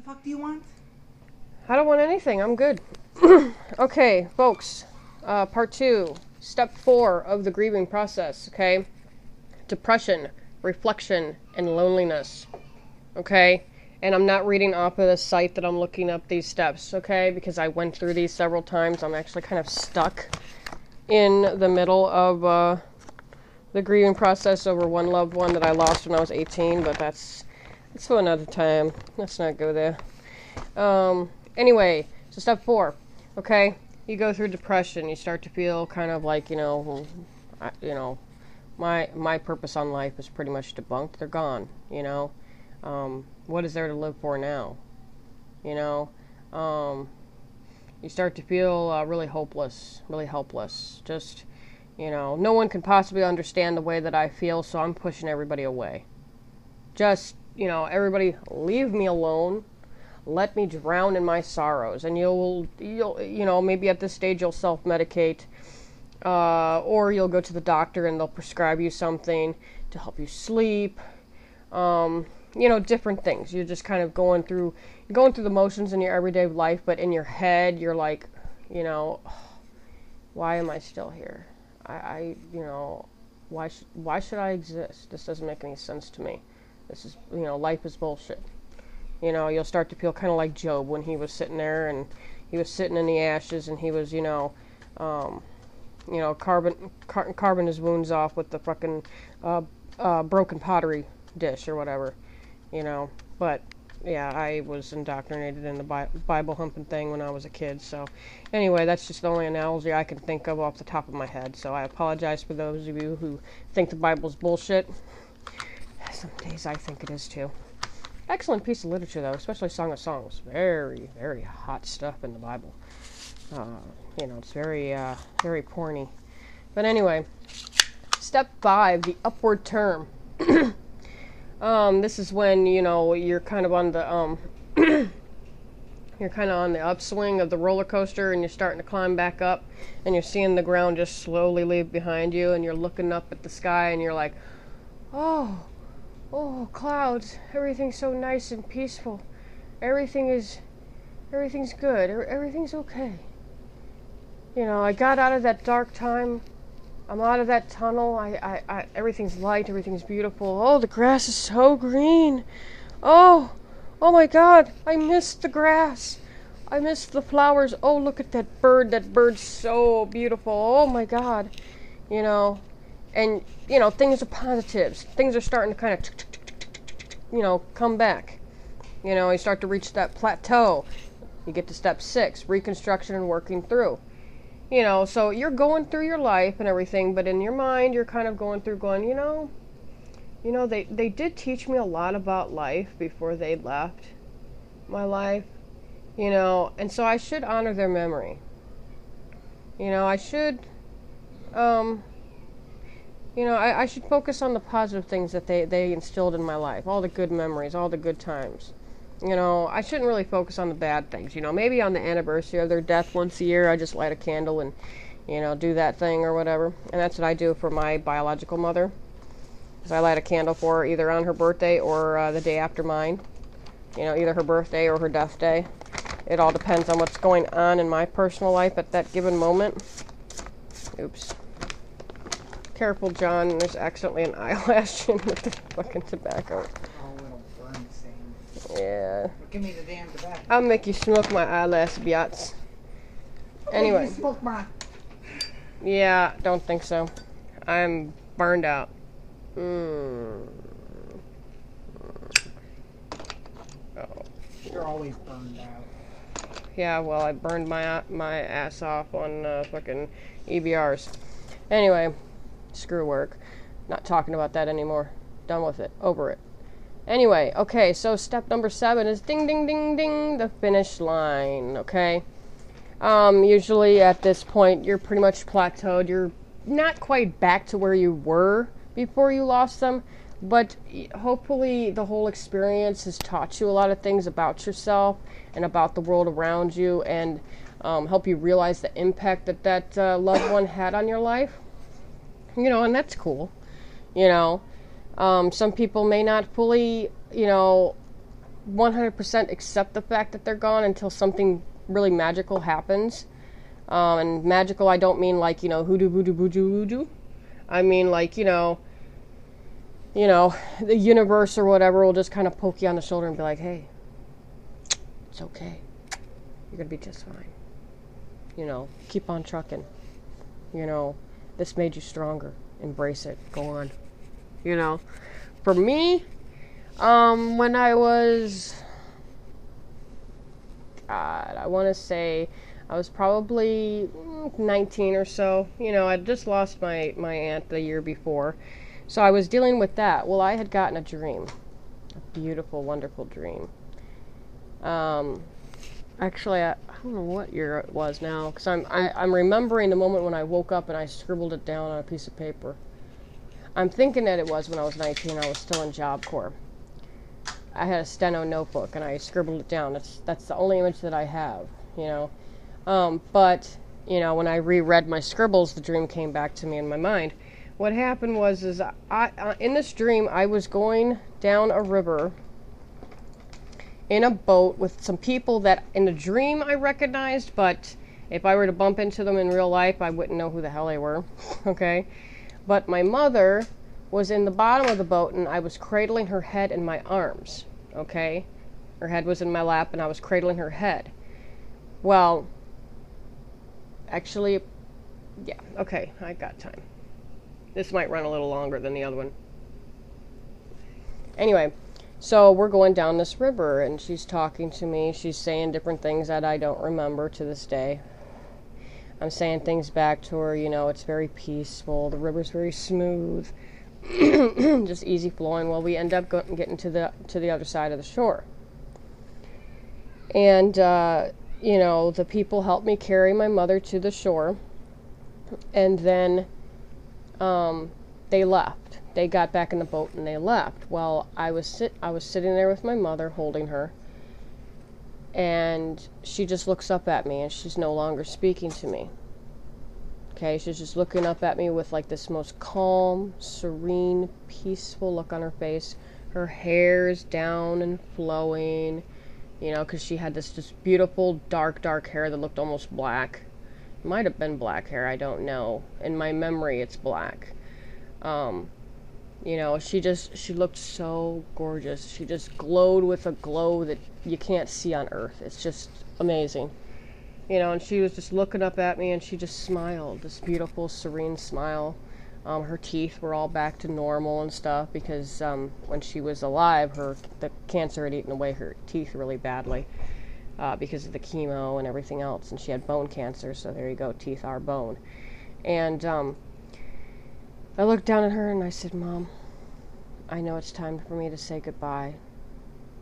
The fuck do you want? I don't want anything. I'm good. Okay, folks. Part 2. Step 4 of the grieving process, okay? Depression, reflection, and loneliness. Okay? And I'm not reading off of the site that I'm looking up these steps, okay? Because I went through these several times. I'm actually kind of stuck in the middle of the grieving process over one loved one that I lost when I was 18, but that's for another time. Let's not go there. Anyway, so step 4, okay? You go through depression. You start to feel kind of like, my purpose on life is pretty much debunked. They're gone, What is there to live for now? You start to feel really hopeless, really helpless. Just, no one can possibly understand the way that I feel, so I'm pushing everybody away. Just, everybody leave me alone. Let me drown in my sorrows. And you'll maybe at this stage you'll self-medicate, or you'll go to the doctor and they'll prescribe you something to help you sleep. Different things. You're just kind of going through the motions in your everyday life, but in your head you're like, why am I still here? Why should I exist? This doesn't make any sense to me. This is, life is bullshit. You'll start to feel kind of like Job when he was sitting there and he was sitting in the ashes and he was, carving his wounds off with the fucking broken pottery dish or whatever, But yeah, I was indoctrinated in the Bible humping thing when I was a kid. So anyway, that's just the only analogy I can think of off the top of my head. So I apologize for those of you who think the Bible's bullshit. Some days I think it is too. Excellent piece of literature, though, especially Song of Songs. Very, very hot stuff in the Bible. It's very, very porny. But anyway, step 5, the upward term. This is when, you're kind of on the, you're kind of on the upswing of the roller coaster and you're starting to climb back up and you're seeing the ground just slowly leave behind you and you're looking up at the sky and you're like, oh, clouds, everything's so nice and peaceful. Everything's good. Everything's okay. I got out of that dark time. I'm out of that tunnel. I everything's light, everything's beautiful. Oh, the grass is so green. Oh my God, I missed the grass. I missed the flowers. Oh, look at that bird. That bird's so beautiful. Oh my God. And, things are positives. Things are starting to kind of, come back. You start to reach that plateau. You get to step 6, reconstruction and working through. So you're going through your life and everything, but in your mind, you're kind of going, they did teach me a lot about life before they left my life, and so I should honor their memory. I should, I should focus on the positive things that they instilled in my life, all the good memories, all the good times. I shouldn't really focus on the bad things. Maybe on the anniversary of their death once a year, I just light a candle and, do that thing or whatever. And that's what I do for my biological mother. Is I light a candle for her either on her birthday or the day after mine. Either her birthday or her death day. It all depends on what's going on in my personal life at that given moment. Oops. Careful, John. There's accidentally an eyelash in with the fucking tobacco. Yeah. Give me the damn tobacco. I'll make you smoke my eyelash, biatch. Anyway. Smoke my... Yeah, don't think so. I'm burned out. Oh. You're always burned out. Yeah, well, I burned my ass off on fucking EBRs. Anyway, screw work. Not talking about that anymore. Done with it. Over it. Anyway, okay, so step number 7 is ding, ding, ding, ding, the finish line, okay? Usually at this point, you're pretty much plateaued. You're not quite back to where you were before you lost them, but hopefully the whole experience has taught you a lot of things about yourself and about the world around you and help you realize the impact that loved one had on your life. And that's cool, Some people may not fully, 100% accept the fact that they're gone until something really magical happens. And magical, I don't mean like, hoodoo, voodoo, voodoo, voodoo. I mean like, the universe or whatever will just kind of poke you on the shoulder and be like, hey, it's okay. You're going to be just fine. Keep on trucking. This made you stronger. Embrace it. Go on. For me, when I was, God, I want to say I was probably 19 or so. I'd just lost my aunt the year before. So I was dealing with that. Well, I had gotten a dream. A beautiful, wonderful dream. Actually, I don't know what year it was now, because I'm remembering the moment when I woke up and I scribbled it down on a piece of paper. I'm thinking that it was when I was 19. I was still in Job Corps. I had a steno notebook and I scribbled it down. That's the only image that I have, But when I reread my scribbles, the dream came back to me in my mind. What happened was, I in this dream, I was going down a river in a boat with some people that in the dream I recognized, but if I were to bump into them in real life, I wouldn't know who the hell they were, okay? But my mother was in the bottom of the boat, and I was cradling her head in my arms, okay? Her head was in my lap, and I was cradling her head. Well, actually, yeah, okay, I got time. This might run a little longer than the other one. Anyway, so we're going down this river, and she's talking to me. She's saying different things that I don't remember to this day. I'm saying things back to her, it's very peaceful. The river's very smooth, just easy flowing. Well, we end up getting to the other side of the shore. And, the people helped me carry my mother to the shore, and then they left. They got back in the boat and they left. Well, I was sitting there with my mother, holding her, and she just looks up at me, and she's no longer speaking to me. Okay, she's just looking up at me with like this most calm, serene, peaceful look on her face. Her hair's down and flowing, because she had this just beautiful dark hair that looked almost black. It might have been black hair, I don't know. In my memory, it's black. She looked so gorgeous. She just glowed with a glow that you can't see on earth. It's just amazing. And she was just looking up at me, and she just smiled, this beautiful, serene smile. Her teeth were all back to normal and stuff, because when she was alive, the cancer had eaten away her teeth really badly, because of the chemo and everything else, and she had bone cancer, so there you go, teeth are bone. And I looked down at her and I said, Mom, I know it's time for me to say goodbye,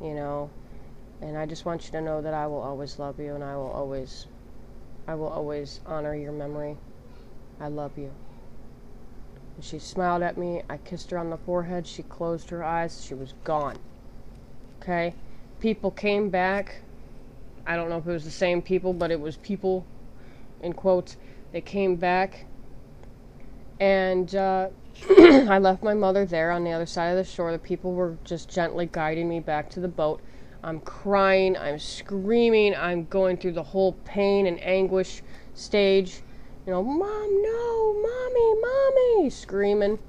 and I just want you to know that I will always love you, and I will always honor your memory. I love you. And she smiled at me. I kissed her on the forehead. She closed her eyes. She was gone. Okay? People came back. I don't know if it was the same people, but it was people, in quotes. They came back, and I left my mother there on the other side of the shore. The people were just gently guiding me back to the boat. I'm crying, I'm screaming, I'm going through the whole pain and anguish stage. Mom, no, mommy, screaming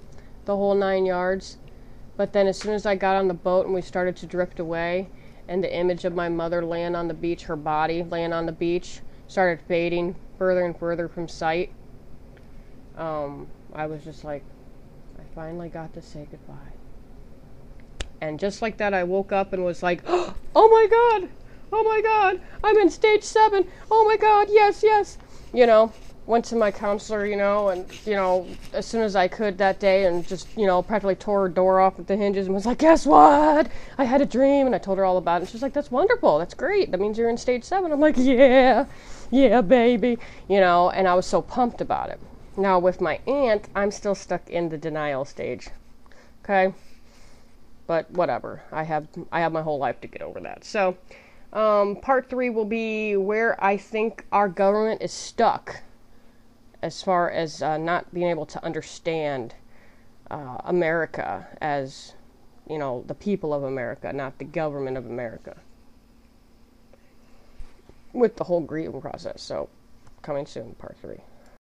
the whole 9 yards. But then as soon as I got on the boat and we started to drift away, and the image of my mother laying on the beach, her body laying on the beach, started fading further and further from sight, I was just like, I finally got to say goodbye. And just like that, I woke up and was like, oh my God, I'm in stage 7. Oh my God, yes. Went to my counselor, and, as soon as I could that day, and just, practically tore her door off with the hinges and was like, guess what? I had a dream, and I told her all about it. And she's like, that's wonderful. That's great. That means you're in stage 7. I'm like, yeah, baby. And I was so pumped about it. Now, with my aunt, I'm still stuck in the denial stage. Okay? But whatever. I have my whole life to get over that. So, part 3 will be where I think our government is stuck as far as not being able to understand America as you know, the people of America, not the government of America. With the whole grieving process. So, coming soon, part 3.